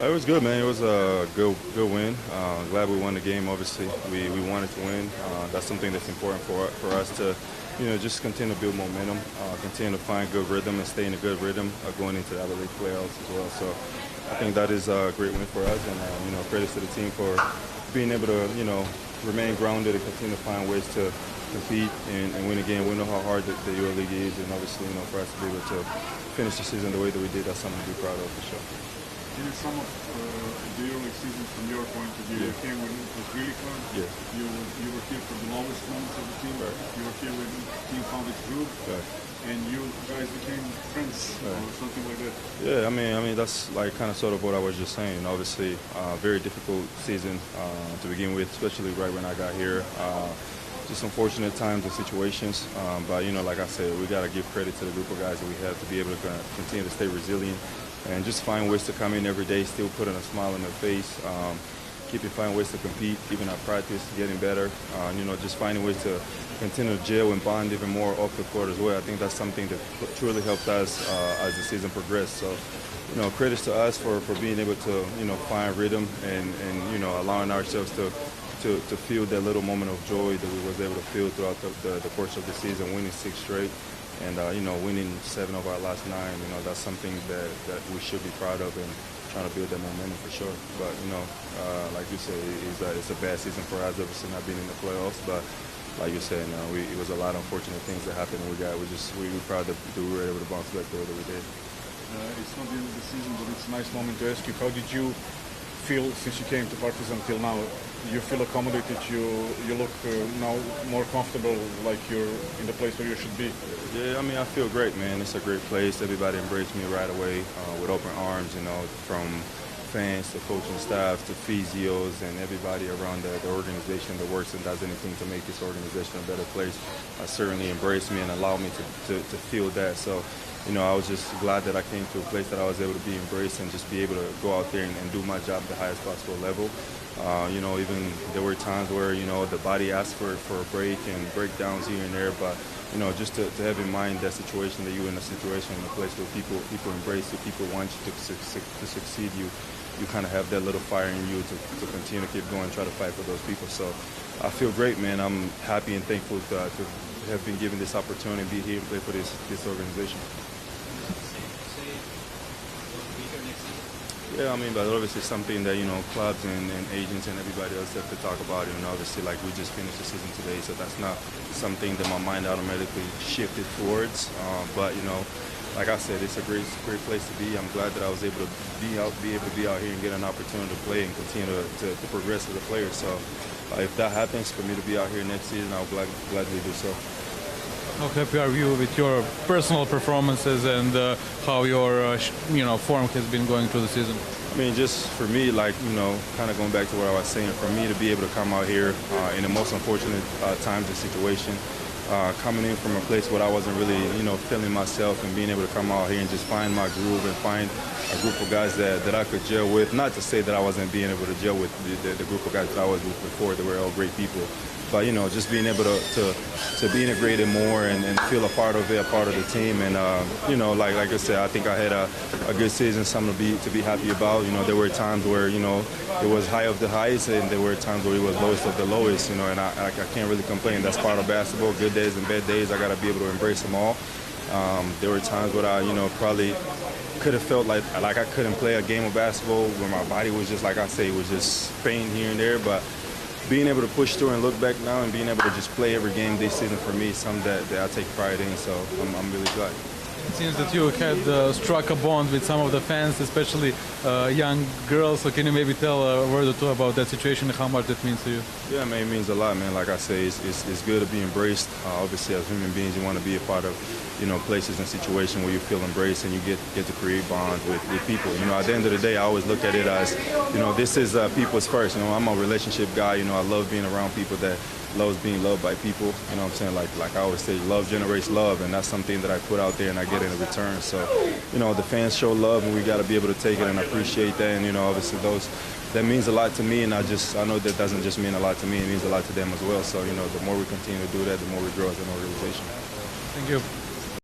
It was good, man. It was a good win. Glad we won the game. Obviously, we wanted to win. That's something that's important for us to, just continue to build momentum, continue to find good rhythm and stay in a good rhythm going into the league playoffs as well. So I think that is a great win for us, and credits to the team for being able to, remain grounded and continue to find ways to compete and win a game. We know how hard the EuroLeague is, and obviously, for us to be able to finish the season the way that we did, that's something to be proud of for sure. In the sum of the EuroLeague season, from your point of view, you came when it was really hard. Yeah. You were here for the lowest moments of the team. Right. You were here when the team found its groove, Right. and you guys became friends or something like that. Yeah, I mean that's like kind of sort of what I was just saying. Obviously, very difficult season to begin with, especially right when I got here. Just unfortunate times and situations, but like I said, we got to give credit to the group of guys that we have to be able to continue to stay resilient and just find ways to come in every day, still putting a smile on their face, finding ways to compete, even at practice, getting better, just finding ways to continue to gel and bond even more off the court as well. I think that's something that truly helped us as the season progressed. So, credits to us for being able to, find rhythm and allowing ourselves to feel that little moment of joy that we was able to feel throughout the course of the season, winning 6 straight and, winning 7 of our last 9. That's something that we should be proud of and trying to build that momentum for sure. But, like you say, it's a bad season for us, obviously not being in the playoffs. But like you said, it was a lot of unfortunate things that happened. We were proud that we were able to bounce back the way that we did. It's not the end of the season, but it's a nice moment to ask you, how did you feel since you came to Partizan till now? You feel accommodated, you look now more comfortable, like you're in the place where you should be? Yeah, I mean, I feel great, man. It's a great place. Everybody embraced me right away with open arms, from fans to coaching staff to physios and everybody around the organization that works and does anything to make this organization a better place. Certainly embraced me and allowed me to feel that. So, I was just glad that I came to a place that I was able to be embraced and just be able to go out there and do my job at the highest possible level. Even there were times where, the body asked for a break and breakdowns here and there, but, just to have in mind that situation, that you're in a situation in a place where people embrace you, people want you to succeed, you kind of have that little fire in you to continue to keep going, try to fight for those people. So I feel great, man. I'm happy and thankful to have been given this opportunity to be here and play for this organization. Yeah, I mean, but obviously something that, clubs and agents and everybody else have to talk about. Obviously, like, we just finished the season today, so that's not something that my mind automatically shifted towards. But, like I said, it's a great place to be. I'm glad that I was able to be able to be out here and get an opportunity to play and continue to progress as a player. So if that happens for me to be out here next season, I'll gladly do so. How happy are you with your personal performances and how your form has been going through the season? I mean, just for me, like, kind of going back to what I was saying, for me to be able to come out here in the most unfortunate times and situation, coming in from a place where I wasn't really, feeling myself, and being able to come out here and just find my groove and find a group of guys that I could gel with. Not to say that I wasn't being able to gel with the group of guys that I was with before. They were all great people. But, just being able to be integrated more and feel a part of it, a part of the team. And, like I said, I think I had a good season, something to be happy about. There were times where, it was high of the highs, and there were times where it was lowest of the lowest, and I can't really complain. That's part of basketball. Good days and bad days, I got to be able to embrace them all. There were times where I, probably could have felt like I couldn't play a game of basketball, where my body was just, like I say, was just pain here and there. But being able to push through and look back now and being able to just play every game this season for me is something that I take pride in, so I'm really glad. It seems that you had struck a bond with some of the fans, especially young girls. So can you maybe tell a word or two about that situation and how much that means to you? Yeah, man, it means a lot, man. Like I say, it's good to be embraced. Obviously, as human beings, you want to be a part of, places and situations where you feel embraced and you get to create bonds with people. At the end of the day, I always look at it as, this is people's first. I'm a relationship guy. I love being around people that loves being loved by people. You know what I'm saying? Like I always say, love generates love, and that's something that I put out there and I get in return. So, the fans show love, and we got to be able to take it and appreciate that. And, obviously that means a lot to me, and I know that doesn't just mean a lot to me, it means a lot to them as well. So, the more we continue to do that, the more we grow as an organization. Thank you.